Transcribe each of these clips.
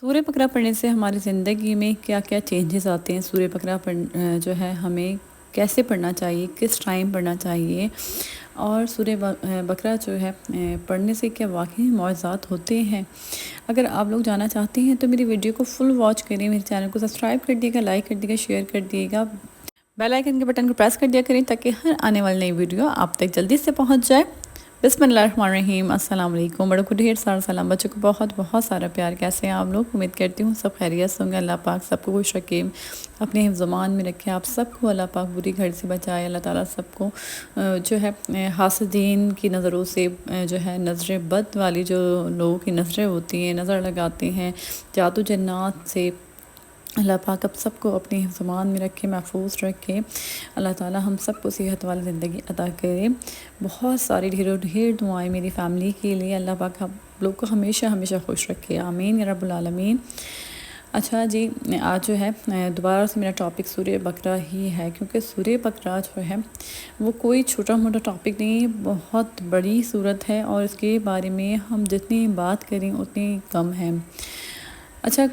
سورہ بقرہ پڑھنے سے ہماری زندگی میں کیا کیا چینجز آتے ہیں؟ سورہ بقرہ جو ہے ہمیں کیسے پڑھنا چاہیے، کس ٹائم پڑھنا چاہیے، اور سورہ بقرہ جو ہے پڑھنے سے کیا واقعی معجزات ہوتے ہیں؟ اگر آپ لوگ جانا چاہتے ہیں تو میری ویڈیو کو فل واچ کریں، میرے چینل کو سبسکرائب کر دیے گا، لائک کر دیے گا، شیئر کر دیے گا، بیل آئیکن کے بٹن کو پریس کر دیا کریں تاکہ ہر آنے والی نئی ویڈیو آپ تک جلدی سے پہنچ جائے۔ بسم اللہ الرحمن الرحیم۔ السلام علیکم، بڑوں کو ڈھیر سارا سلام، بچوں کو بہت بہت سارا پیار۔ کیسے ہیں آپ لوگ؟ امید کرتی ہوں سب خیریت سے ہوں گے۔ اللہ پاک سب کو خوش رکھے، اپنے حفظ امان میں رکھے، آپ سب کو اللہ پاک بری گھر سے بچائے۔ اللہ تعالیٰ سب کو جو ہے حاسدین کی نظروں سے، جو ہے نظر بد والی جو لوگوں کی نظریں ہوتی ہیں، نظر لگاتے ہیں، جادو جنات سے اللہ پاک اب سب کو اپنے حفظ امان میں رکھے، محفوظ رکھے۔ اللہ تعالیٰ ہم سب کو صحت والی زندگی عطا کرے۔ بہت ساری ڈھیر دعائیں میری فیملی کے لیے، اللہ پاک آپ لوگ کو ہمیشہ ہمیشہ خوش رکھے، آمین یا رب العالمین۔ اچھا جی، آج جو ہے دوبارہ سے میرا ٹاپک سورہ بقرہ ہی ہے، کیونکہ سورہ بقرہ جو ہے وہ کوئی چھوٹا موٹا ٹاپک نہیں، بہت بڑی صورت ہے، اور اس کے بارے میں ہم جتنی بات کریں اتنی کم ہے۔ اچھا،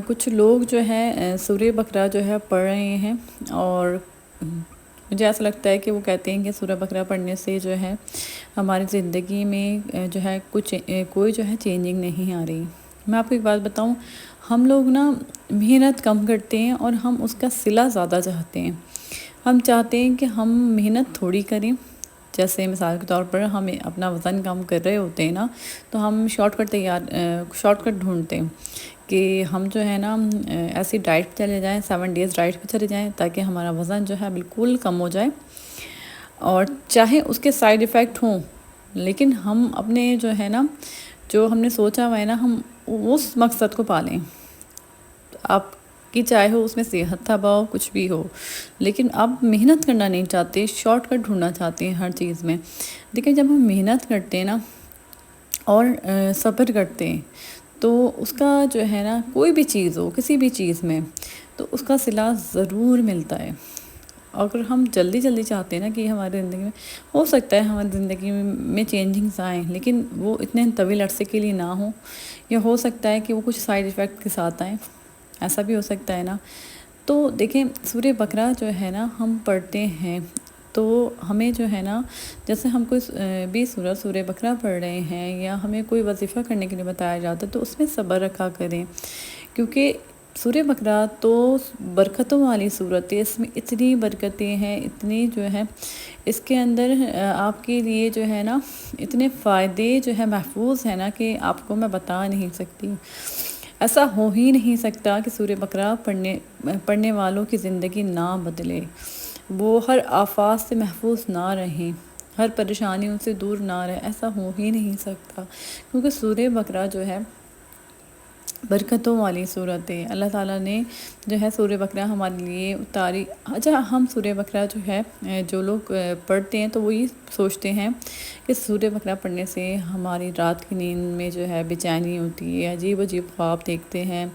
کچھ لوگ جو ہے سورہ بقرہ جو ہے پڑھ رہے ہیں، اور مجھے ایسا لگتا ہے کہ وہ کہتے ہیں کہ سورہ بقرہ پڑھنے سے جو ہے ہماری زندگی میں جو ہے کوئی جو ہے چینجنگ نہیں آ رہی۔ میں آپ کو ایک بات بتاؤں، ہم لوگ نا محنت کم کرتے ہیں اور ہم اس کا صلہ زیادہ چاہتے ہیں۔ ہم چاہتے ہیں کہ ہم محنت تھوڑی کریں، جیسے مثال کے طور پر ہم اپنا وزن کم کر رہے ہوتے ہیں نا، تو ہم شارٹ کٹ ڈھونڈتے ہیں کہ ہم جو ہے نا ایسی ڈائٹ پہ چلے جائیں، 7 days ڈائٹ پہ چلے جائیں تاکہ ہمارا وزن جو ہے بالکل کم ہو جائے، اور چاہے اس کے سائیڈ ایفیکٹ ہوں، لیکن ہم اپنے جو ہے نا، جو ہم نے سوچا ہوا ہے نا، ہم اس مقصد کو پالیں۔ آپ کی چاہے ہو اس میں صحت تباہ ہو، کچھ بھی ہو، لیکن اب محنت کرنا نہیں چاہتے، شارٹ کٹ ڈھونڈنا چاہتے ہیں ہر چیز میں۔ دیکھیں، جب ہم محنت کرتے ہیں نا اور صبر کرتے ہیں تو اس کا جو ہے نا، کوئی بھی چیز ہو، کسی بھی چیز میں، تو اس کا صلہ ضرور ملتا ہے۔ اگر ہم جلدی چاہتے ہیں نا کہ ہماری زندگی میں، ہو سکتا ہے ہماری زندگی میں چینجنگز آئیں، لیکن وہ اتنے طویل عرصے کے لیے نہ ہوں، یا ہو سکتا ہے کہ وہ کچھ سائیڈ ایفیکٹ کے ساتھ آئیں، ایسا بھی ہو سکتا ہے نا۔ تو دیکھیں، سورہ بقرہ جو ہے نا ہم پڑھتے ہیں تو ہمیں جو ہے نا، جیسے ہم کوئی بھی سورہ بقرہ پڑھ رہے ہیں، یا ہمیں کوئی وظیفہ کرنے کے لیے بتایا جاتا ہے تو اس میں صبر رکھا کریں، کیونکہ سورہ بقرہ تو برکتوں والی صورت ہے۔ اس میں اتنی برکتیں ہیں، اتنی جو ہے اس کے اندر آپ کے لیے جو ہے نا اتنے فائدے جو ہے محفوظ ہیں نا کہ آپ کو میں بتا نہیں سکتی۔ ایسا ہو ہی نہیں سکتا کہ سورہ بقرہ پڑھنے والوں کی زندگی نہ بدلے، وہ ہر آفات سے محفوظ نہ رہیں، ہر پریشانیوں سے دور نہ رہے، ایسا ہو ہی نہیں سکتا، کیونکہ سورہ بقرہ جو ہے برکتوں والی صورت ہے۔ اللہ تعالیٰ نے جو ہے سورہ بقرہ ہمارے لیے اتاری۔ اچھا، ہم سورہ بقرہ جو ہے جو لوگ پڑھتے ہیں تو وہ یہ سوچتے ہیں کہ سورہ بقرہ پڑھنے سے ہماری رات کی نیند میں جو ہے بے چینی ہوتی ہے، عجیب خواب دیکھتے ہیں۔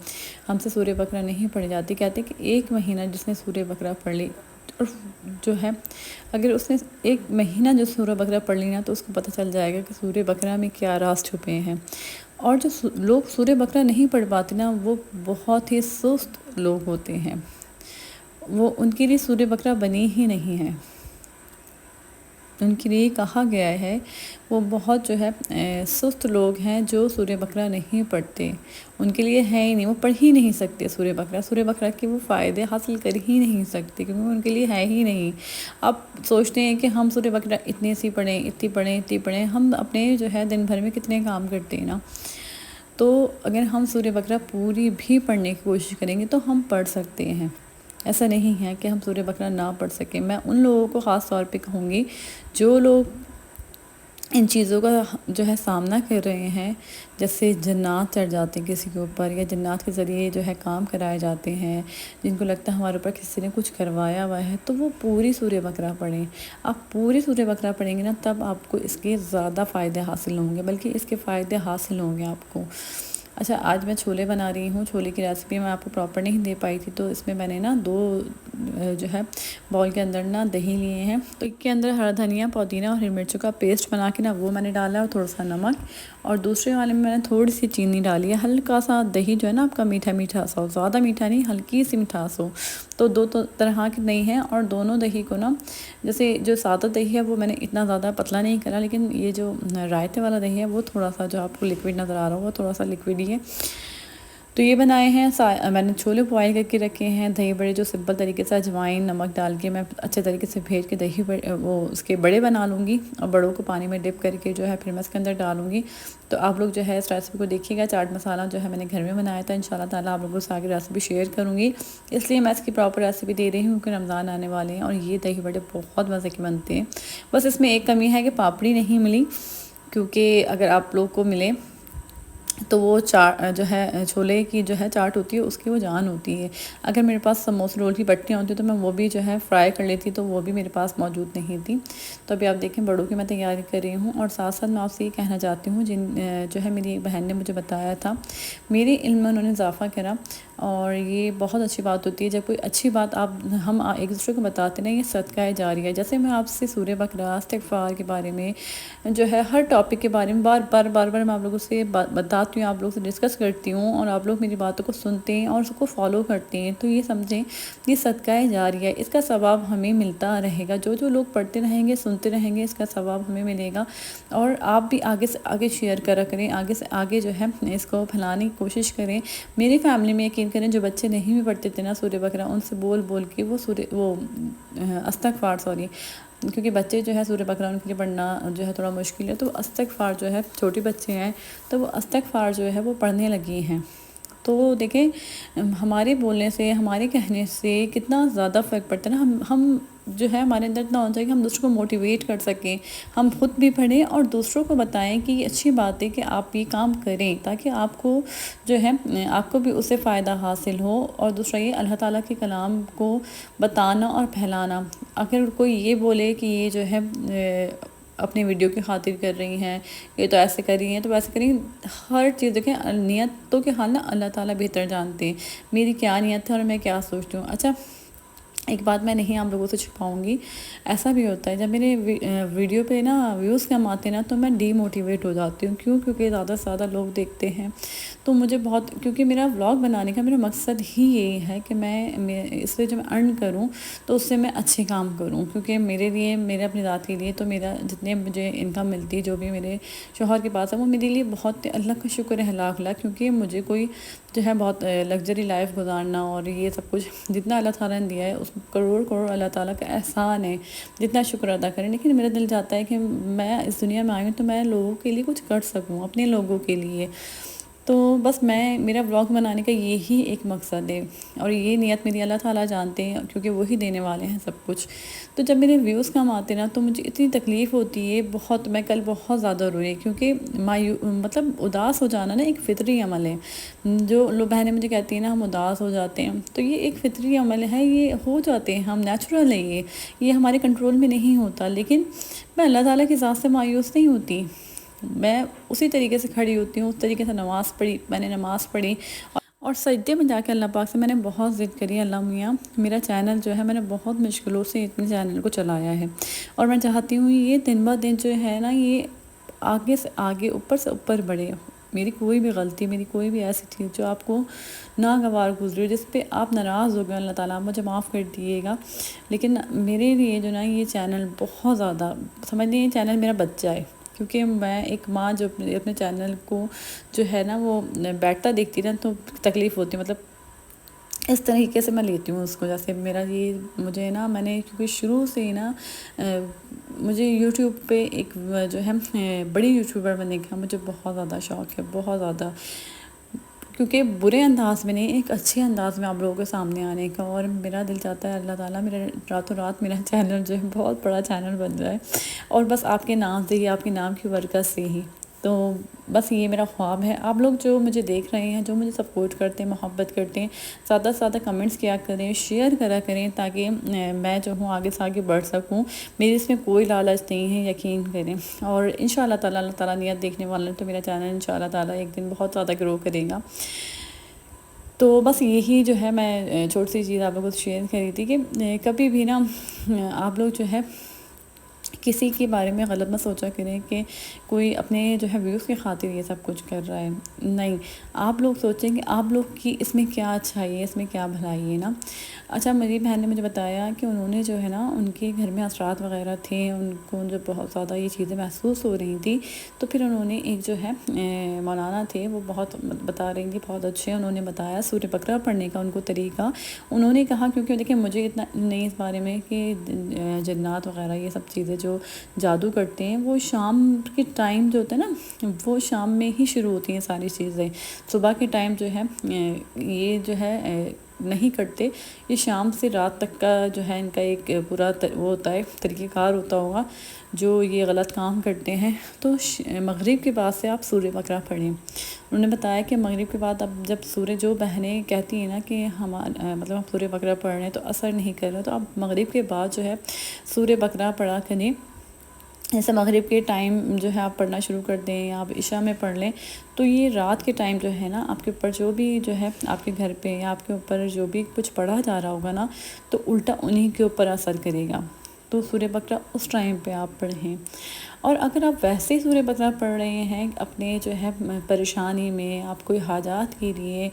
ہم سے سورہ بقرہ نہیں پڑھی جاتی، کہتے ہیں کہ 1 مہینہ جس نے سورہ بقرہ پڑھ لی، اور جو ہے اگر اس نے 1 مہینہ جو سورہ بقرہ پڑھ لی نا، تو اس کو پتہ چل جائے گا کہ سورہ بقرہ میں کیا راز چھپے ہیں۔ اور جو لوگ سورہ بقرہ نہیں پڑھ پاتے نا، وہ بہت ہی سست لوگ ہوتے ہیں، وہ ان کے لیے سورہ بقرہ بنی ہی نہیں ہے۔ ان کے لیے کہا گیا ہے وہ بہت جو ہے سست لوگ ہیں جو سورہ بقرہ نہیں پڑھتے، ان کے لیے ہے ہی نہیں، وہ پڑھ ہی نہیں سکتے سورہ بقرہ کے وہ فائدے حاصل کر ہی نہیں سکتے، کیونکہ ان کے لیے ہے ہی نہیں۔ اب سوچتے ہیں کہ ہم سورہ بقرہ اتنی پڑھیں، ہم اپنے جو ہے دن بھر میں کتنے کام کرتے ہیں نا، تو اگر ہم سورہ بقرہ پوری بھی پڑھنے کی کوشش کریں گے تو ہم پڑھ سکتے ہیں۔ ایسا نہیں ہے کہ ہم سورہ بقرہ نہ پڑھ سکیں۔ میں ان لوگوں کو خاص طور پہ کہوں گی جو لوگ ان چیزوں کا جو ہے سامنا کر رہے ہیں، جیسے جنات چڑھ جاتے ہیں کسی کے اوپر، یا جنات کے ذریعے جو ہے کام کرائے جاتے ہیں، جن کو لگتا ہے ہمارے اوپر کسی نے کچھ کروایا ہوا ہے، تو وہ پوری سورہ بقرہ پڑھیں۔ آپ پوری سورہ بقرہ پڑھیں گے نا، تب آپ کو اس کے زیادہ فائدے حاصل ہوں گے، بلکہ اس کے فائدے حاصل ہوں گے آپ کو۔ اچھا، آج میں چھولے بنا رہی ہوں، چھولے کی ریسیپی میں آپ کو پراپر نہیں دے پائی تھی، تو اس میں میں نے نا 2 جو ہے باؤل کے اندر نا دہی لیے ہیں، تو ایک کے اندر ہرا دھنیا، پودینہ اور ہری مرچوں کا پیسٹ بنا کے نا وہ میں نے ڈالا اور تھوڑا سا نمک، اور دوسرے والے میں نے تھوڑی سی چینی ڈالی ہے، ہلکا سا دہی جو ہے نا آپ کا میٹھا میٹھا سا ہو، زیادہ میٹھا نہیں، ہلکی سی مٹھاس ہو، تو 2 طرح کی دہی ہیں، اور دونوں دہی کو نا جیسے جو سادہ دہی ہے وہ میں نے اتنا زیادہ پتلا نہیں کرا، لیکن یہ جو رائتے والا دہی ہے وہ تھوڑا سا جو آپ کو لکوڈ نظر آ رہا ہو وہ تھوڑا سا لکوڈ ہی ہے، تو یہ بنائے ہیں۔ میں نے چھولے بوائل کر کے رکھے ہیں، دہی بڑے جو سمپل طریقے سے اجوائن نمک ڈال کے میں اچھے طریقے سے بھیج کے دہی وہ اس کے بڑے بنا لوں گی، اور بڑوں کو پانی میں ڈپ کر کے جو ہے پھر میں اس کے اندر ڈالوں گی۔ تو آپ لوگ جو ہے اس ریسیپی کو دیکھیے گا، چاٹ مسالہ جو ہے میں نے گھر میں بنایا تھا، انشاءاللہ تعالیٰ آپ لوگوں سے آگے ریسیپی شیئر کروں گی، اس لیے میں اس کی پراپر ریسیپی دے رہی ہوں کہ رمضان آنے والے ہیں، اور یہ دہی بڑے بہت مزے کے بنتے ہیں۔ بس اس میں ایک کمی ہے کہ پاپڑی نہیں ملی، کیونکہ اگر آپ لوگ کو ملے تو وہ جو ہے چھولے کی جو ہے چاٹ ہوتی ہے اس کی وہ جان ہوتی ہے، اگر میرے پاس سموسے رول کی بٹیاں ہوتی تو میں وہ بھی جو ہے فرائی کر لیتی، تو وہ بھی میرے پاس موجود نہیں تھی، تو ابھی آپ دیکھیں بڑوں کی میں تیاری کر رہی ہوں، اور ساتھ ساتھ میں آپ سے یہ کہنا چاہتی ہوں جو ہے میری بہن نے مجھے بتایا تھا، میرے علم میں انہوں نے اضافہ کرا، اور یہ بہت اچھی بات ہوتی ہے جب کوئی اچھی بات ہم ایک دوسرے کو بتاتے ہیں، یہ صدقہ جاریہ ہے، جیسے میں آپ سے سورہ بقرہ، استغفار کے بارے میں جو ہے ہر ٹاپک کے بارے میں بار بار میں آپ لوگوں سے بتاتی ہوں، آپ لوگوں سے ڈسکس کرتی ہوں، اور آپ لوگ میری باتوں کو سنتے ہیں اور اس کو فالو کرتے ہیں، تو یہ سمجھیں یہ صدقہ جاریہ ہے، اس کا ثواب ہمیں ملتا رہے گا، جو لوگ پڑھتے رہیں گے، سنتے رہیں گے، اس کا ثواب ہمیں ملے گا، اور آپ بھی آگے سے آگے شیئر کرا کریں، آگے سے آگے جو ہے اس کو پھیلانے کی کوشش کریں۔ میری فیملی میں یقین کریں جو بچے نہیں بھی پڑھتے تھے نا سورہ بقرہ، ان سے بول کے وہ استغفار کیونکہ بچے جو ہے سورہ بقرہ ان کے لیے پڑھنا جو ہے تھوڑا مشکل ہے، تو استغفار جو ہے چھوٹے بچے ہیں تو وہ استغفار جو ہے وہ پڑھنے لگے ہیں، تو دیکھیں ہمارے بولنے سے، ہمارے کہنے سے کتنا زیادہ فرق پڑتا ہے نا، ہم جو ہے ہمارے اندر اتنا ہونا چاہیے کہ ہم دوسروں کو موٹیویٹ کر سکیں، ہم خود بھی پڑھیں اور دوسروں کو بتائیں کہ یہ اچھی بات ہے کہ آپ یہ کام کریں، تاکہ آپ کو جو ہے آپ کو بھی اس سے فائدہ حاصل ہو، اور دوسرا یہ اللہ تعالیٰ کے کلام کو بتانا اور پھیلانا۔ اگر کوئی یہ بولے کہ یہ جو ہے اپنی ویڈیو کی خاطر کر رہی ہیں، یہ تو ایسے کر رہی ہیں تو ویسے کر رہی ہیں، ہر چیز دیکھیں نیتوں کے حال نا اللہ تعالیٰ بہتر جانتے ہیں، میری کیا نیت ہے اور میں کیا سوچتی ہوں۔ اچھا، ایک بات میں نہیں آپ لوگوں سے چھپاؤں گی، ایسا بھی ہوتا ہے جب میرے ویڈیو پہ نا ویوز کم آتے ہیں نا تو میں ڈی موٹیویٹ ہو جاتی ہوں، کیونکہ زیادہ سے زیادہ لوگ دیکھتے ہیں، تو مجھے بہت، کیونکہ میرا ولاگ بنانے کا میرا مقصد ہی یہی ہے کہ میں اس سے جو میں ارن کروں تو اس سے میں اچھے کام کروں، کیونکہ میرے لیے، میرے اپنی ذات کے لیے تو میرا جتنے مجھے انکم ملتی ہے جو بھی میرے شوہر کے پاس ہے وہ میرے لیے بہت، اللہ کا شکر ہے لاکھ لاکھ، کیونکہ مجھے کوئی جو ہے بہت لگژری لائف گزارنا اور یہ سب کچھ جتنا اللہ تعالیٰ نے دیا ہے اس کروڑ اللہ تعالیٰ کا احسان ہے، جتنا شکر ادا کریں، لیکن میرا دل چاہتا ہے کہ میں اس دنیا میں آئی ہوں تو میں لوگوں کے لیے کچھ کر سکوں، اپنے لوگوں کے لیے، تو بس میرا ولاگ بنانے کا یہی ایک مقصد ہے، اور یہ نیت میری اللہ تعالیٰ جانتے ہیں کیونکہ وہی دینے والے ہیں سب کچھ، تو جب میرے ویوز کم آتے نا تو مجھے اتنی تکلیف ہوتی ہے بہت، میں کل بہت زیادہ روئی، کیونکہ مطلب اداس ہو جانا نا ایک فطری عمل ہے، جو لوگ بہنیں مجھے کہتی ہیں نا ہم اداس ہو جاتے ہیں، تو یہ ایک فطری عمل ہے، یہ ہو جاتے ہیں ہم، نیچرل ہے یہ ہمارے کنٹرول میں نہیں ہوتا، لیکن میں اللہ تعالیٰ کی ذات سے مایوس نہیں ہوتی، میں اسی طریقے سے کھڑی ہوتی ہوں، اس طریقے سے میں نے نماز پڑھی، اور سجدے میں جا کے اللہ پاک سے میں نے بہت ضد کری، اللہ میاں میرا چینل جو ہے میں نے بہت مشکلوں سے اپنے چینل کو چلایا ہے، اور میں چاہتی ہوں یہ دن بہ دن جو ہے نا یہ آگے سے آگے، اوپر سے اوپر بڑھے، میری کوئی بھی غلطی، میری کوئی بھی ایسی چیز جو آپ کو ناگوار گزری، جس پہ آپ ناراض ہو گئے، اللہ تعالیٰ مجھے معاف کر دیے گا، لیکن میرے لیے جو نا یہ چینل بہت زیادہ، سمجھ لیں یہ چینل میرا بچہ ہے، کیونکہ میں ایک ماں جو اپنے چینل کو جو ہے نا وہ بیٹھتا دیکھتی نا تو تکلیف ہوتی ہے، مطلب اس طریقے سے میں لیتی ہوں اس کو، جیسے میرا یہ مجھے نا میں نے کیونکہ شروع سے ہی نا مجھے یوٹیوب پہ ایک جو ہے بڑی یوٹیوبر بننے کا مجھے بہت زیادہ شوق ہے، بہت زیادہ، کیونکہ برے انداز میں نہیں، ایک اچھے انداز میں آپ لوگوں کے سامنے آنے کا، اور میرا دل چاہتا ہے اللہ تعالیٰ میرا راتوں رات میرا چینل جو ہے بہت بڑا چینل بن جائے، اور بس آپ کے نام سے ہی، آپ کے نام کی برکت سے ہی، تو بس یہ میرا خواب ہے. آپ لوگ جو مجھے دیکھ رہے ہیں، جو مجھے سپورٹ کرتے ہیں، محبت کرتے ہیں، زیادہ سے زیادہ کمنٹس کیا کریں، شیئر کرا کریں، تاکہ میں جو ہوں آگے سے آگے بڑھ سکوں. میری اس میں کوئی لالچ نہیں ہے، یقین کریں. اور انشاءاللہ تعالیٰ اللہ تعالیٰ نیت دیکھنے والے تو میرا چینل انشاءاللہ تعالیٰ ایک دن بہت زیادہ گرو کرے گا. تو بس یہی جو ہے میں چھوٹی سی چیز آپ لوگوں کو شیئر کری تھی کہ کبھی بھی نا آپ لوگ جو ہے کسی کے بارے میں غلط نہ سوچا کریں کہ کوئی اپنے جو ہے ویوز کی خاطر یہ سب کچھ کر رہا ہے. نہیں، آپ لوگ سوچیں کہ آپ لوگ کی اس میں کیا اچھائی ہے، اس میں کیا بھلائی ہے نا. اچھا، میری بہن نے مجھے بتایا کہ انہوں نے جو ہے نا، ان کے گھر میں اثرات وغیرہ تھے، ان کو جو بہت زیادہ یہ چیزیں محسوس ہو رہی تھیں، تو پھر انہوں نے ایک جو ہے مولانا تھے، وہ بہت بتا رہی تھی، بہت اچھے، انہوں نے بتایا سورہ بقرہ پڑھنے کا ان کو طریقہ. انہوں نے کہا، کیونکہ دیکھیں مجھے اتنا نہیں اس بارے میں کہ جنات وغیرہ یہ سب چیزیں جو جادو کرتے ہیں وہ شام کے ٹائم جو ہوتا ہے نا، وہ شام میں ہی شروع ہوتی ہیں ساری چیزیں. صبح کے ٹائم جو ہے یہ جو ہے نہیں کرتے. یہ شام سے رات تک کا جو ہے ان کا ایک پورا وہ ہوتا ہے، طریقہ کار ہوتا ہوگا جو یہ غلط کام کرتے ہیں. تو مغرب کے بعد سے آپ سورہ بقرہ پڑھیں. انہوں نے بتایا کہ مغرب کے بعد اب جب سورہ، جو بہنیں کہتی ہیں نا کہ مطلب ہم سورہ بقرہ پڑھ رہے ہیں تو اثر نہیں کر رہا، تو اب مغرب کے بعد جو ہے سورہ بقرہ پڑھا کریں. جیسے مغرب کے ٹائم جو ہے آپ پڑھنا شروع کر دیں، یا آپ عشاء میں پڑھ لیں، تو یہ رات کے ٹائم جو ہے نا، آپ کے اوپر جو بھی جو ہے آپ کے گھر پہ یا آپ کے اوپر جو بھی کچھ پڑھا جا رہا ہوگا نا، تو الٹا انہی کے اوپر اثر کرے گا. تو سورہ بقرہ اس ٹائم پہ آپ پڑھیں. اور اگر آپ ویسے ہی سورہ بقرہ پڑھ رہے ہیں اپنے جو ہے پریشانی میں، آپ کوئی حاجات کے لیے،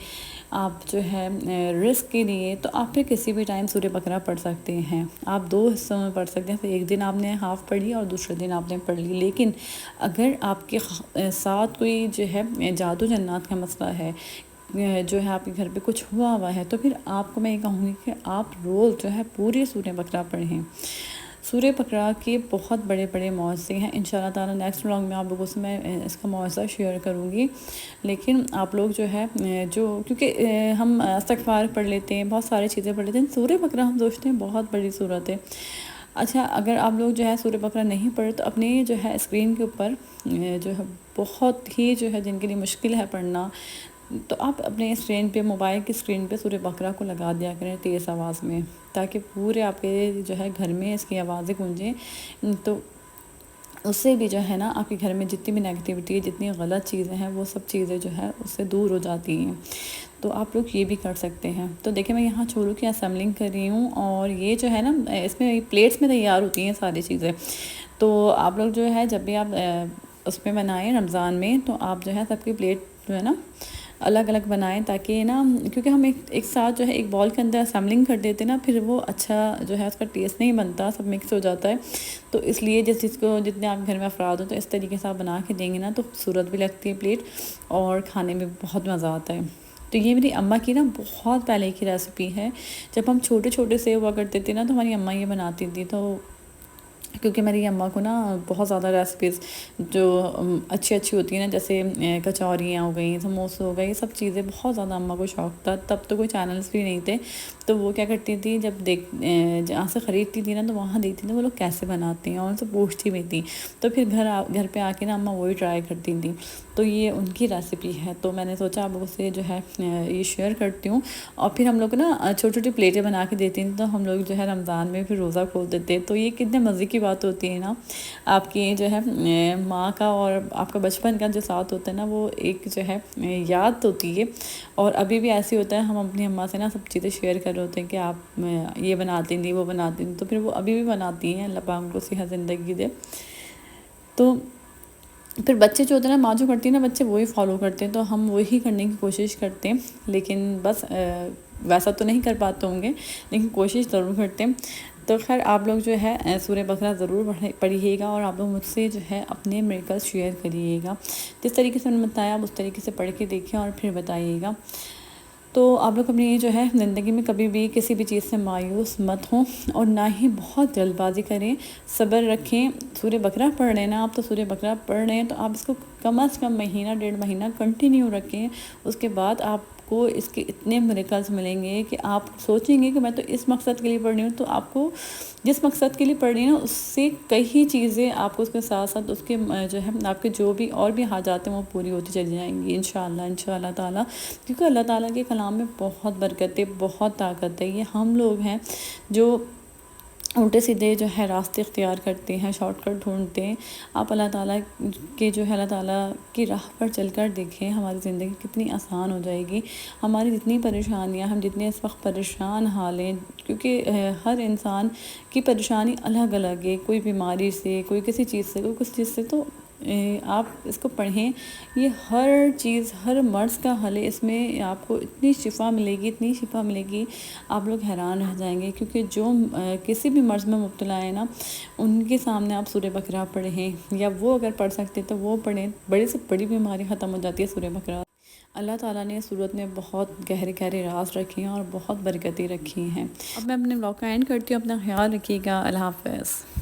آپ جو ہے رزق کے لیے، تو آپ پھر کسی بھی ٹائم سورہ بقرہ پڑھ سکتے ہیں. آپ 2 حصوں میں پڑھ سکتے ہیں. تو ایک دن آپ نے ہاف پڑھی اور دوسرے دن آپ نے پڑھ لی. لیکن اگر آپ کے ساتھ کوئی جو ہے جادو جنات کا مسئلہ ہے، جو ہے آپ کے گھر پہ کچھ ہوا ہے، تو پھر آپ کو میں یہ کہوں گی کہ آپ روز جو ہے پوری سورہ بقرہ پڑھیں. سورہ بقرہ کے بہت بڑے بڑے معجزے ہیں. انشاءاللہ تعالیٰ نیکسٹ ولاگ میں آپ لوگوں سے میں اس کا معجزہ شیئر کروں گی. لیکن آپ لوگ جو ہے کیونکہ ہم استغفار پڑھ لیتے ہیں، بہت ساری چیزیں پڑھ لیتے ہیں. سورہ بقرہ ہم سوچتے ہیں بہت بڑی صورت ہے. اچھا، اگر آپ لوگ جو ہے سورہ بقرہ نہیں پڑھے تو اپنے جو ہے اسکرین کے اوپر جو ہے بہت ہی جو ہے جن کے لیے مشکل ہے پڑھنا، تو آپ اپنے اسکرین پہ، موبائل کی اسکرین پہ سورہ بقرہ کو لگا دیا کریں تیز آواز میں، تاکہ پورے آپ کے جو ہے گھر میں اس کی آوازیں گونجیں. تو اس سے بھی جو ہے نا آپ کے گھر میں جتنی بھی نیگیٹیوٹی ہے، جتنی غلط چیزیں ہیں، وہ سب چیزیں جو ہے اس سے دور ہو جاتی ہیں. تو آپ لوگ یہ بھی کر سکتے ہیں. تو دیکھیں میں یہاں چھولوں کی اسمبلنگ کر رہی ہوں، اور یہ جو ہے نا اس میں پلیٹس میں تیار ہوتی ہیں ساری چیزیں. تو آپ لوگ جو ہے جب بھی آپ اس میں بنائیں رمضان میں، تو آپ جو ہے سب کی پلیٹ جو ہے نا الگ الگ بنائیں، تاکہ نا، کیونکہ ہم ایک ساتھ جو ہے ایک بال کے اندر اسمبلنگ کر دیتے نا، پھر وہ اچھا جو ہے اس کا ٹیسٹ نہیں بنتا، سب مکس ہو جاتا ہے. تو اس لیے جس چیز کو جتنے آپ گھر میں افراد ہو، تو اس طریقے سے آپ بنا کے دیں گے نا، تو خوبصورت بھی لگتی ہے پلیٹ، اور کھانے میں بہت مزہ آتا ہے. تو یہ میری اماں کی نا بہت پہلے کی ریسیپی ہے. جب ہم چھوٹے چھوٹے سے ہوا کرتے تھے نا، تو ہماری اماں یہ بناتی تھی. تو کیونکہ میری اماں کو نا بہت زیادہ ریسیپیز جو اچھی ہوتی ہیں نا، جیسے کچوریاں ہو گئیں، سموسے ہو گئے، یہ سب چیزیں بہت زیادہ اماں کو شوق تھا. تب تو کوئی چینلز بھی نہیں تھے. تو وہ کیا کرتی تھی، جب جہاں سے خریدتی تھی نا، تو وہاں دیکھتی تھی وہ لوگ کیسے بناتے ہیں، اور ان سے پوچھتی بھی تھی. تو پھر گھر پہ آ کے نا اماں وہی ٹرائی کرتی تھیں. تو یہ ان کی ریسیپی ہے. تو میں نے سوچا آپ لوگوں سے جو ہے یہ شیئر کرتی ہوں. اور پھر ہم لوگ نا چھوٹی چھوٹی پلیٹیں بنا کے دیتی تھیں، تو ہم لوگ جو ہے رمضان میں پھر روزہ کھول دیتے. تو یہ کتنے مزے کی بات ہوتی ہے نا، آپ کی جو ہے ماں کا اور آپ کا بچپن کا جو ساتھ ہوتا ہے نا، وہ ایک جو ہے یاد ہوتی ہے. اور ابھی بھی ایسے ہوتا ہے، ہم اپنی اماں سے نا سب چیزیں شیئر کر رہے ہوتے ہیں کہ آپ یہ بناتی تھیں، وہ بناتی تھیں. تو پھر وہ ابھی بھی بناتی ہیں. اللہ پاک ان کو صحت زندگی دے. تو پھر بچے جو ہوتے ہیں نا، ماں جو کرتی ہے نا، بچے وہی فالو کرتے ہیں. تو ہم وہی کرنے کی کوشش کرتے ہیں، لیکن بس ویسا تو نہیں کر پاتے ہوں گے، لیکن کوشش ضرور کرتے ہیں. تو خیر آپ لوگ جو ہے سورہ بقرہ ضرور پڑھیے گا، اور آپ لوگ مجھ سے جو ہے اپنے میریکلز شیئر کریے گا. جس طریقے سے میں نے بتایا آپ اس طریقے سے پڑھ کے دیکھیں اور پھر بتائیے گا. تو آپ لوگ اپنی جو ہے زندگی میں کبھی بھی کسی بھی چیز سے مایوس مت ہوں، اور نہ ہی بہت جلد بازی کریں. صبر رکھیں. سورہ بقرہ پڑھ رہے ہیں نا آپ، تو سورہ بقرہ پڑھ رہے ہیں تو آپ اس کو کم از کم مہینہ 1.5 مہینہ کنٹینیو رکھیں. اس کے بعد آپ کو اس کے اتنے میریکلز ملیں گے کہ آپ سوچیں گے کہ میں تو اس مقصد کے لیے پڑھ رہی ہوں، تو آپ کو جس مقصد کے لیے پڑھ رہی ہیں اس سے کئی چیزیں آپ کو اس کے ساتھ ساتھ اس کے جو ہے آپ کے جو بھی اور بھی حاجات ہیں وہ پوری ہوتی چلی جائیں گی انشاءاللہ تعالیٰ، کیونکہ اللہ تعالیٰ کے کلام میں بہت برکت ہے، بہت طاقت ہے۔ یہ ہم لوگ ہیں جو الٹے سیدھے جو ہے راستے اختیار کرتے ہیں، شارٹ کٹ ڈھونڈتے ہیں۔ آپ اللہ تعالیٰ کے جو ہے اللہ تعالیٰ کی راہ پر چل کر دیکھیں، ہماری زندگی کتنی آسان ہو جائے گی۔ ہماری جتنی پریشانیاں، ہم جتنے اس وقت پریشان حال ہیں، کیونکہ ہر انسان کی پریشانی الگ الگ ہے، کوئی بیماری سے، کوئی کسی چیز سے، کوئی کسی چیز سے، تو آپ اس کو پڑھیں، یہ ہر چیز، ہر مرض کا حل ہے۔ اس میں آپ کو اتنی شفا ملے گی، اتنی شفا ملے گی، آپ لوگ حیران رہ جائیں گے، کیونکہ جو کسی بھی مرض میں مبتلا ہے نا، ان کے سامنے آپ سورہ بقرہ پڑھیں، یا وہ اگر پڑھ سکتے تو وہ پڑھیں، بڑی سے بڑی بیماری ختم ہو جاتی ہے سورہ بقرہ۔ اللہ تعالیٰ نے اس صورت میں بہت گہرے گہرے راز رکھے ہیں اور بہت برکتیں رکھی ہیں۔ اب میں اپنے بلاگ کا اینڈ کرتی ہوں، اپنا خیال رکھیے گا، اللہ حافظ۔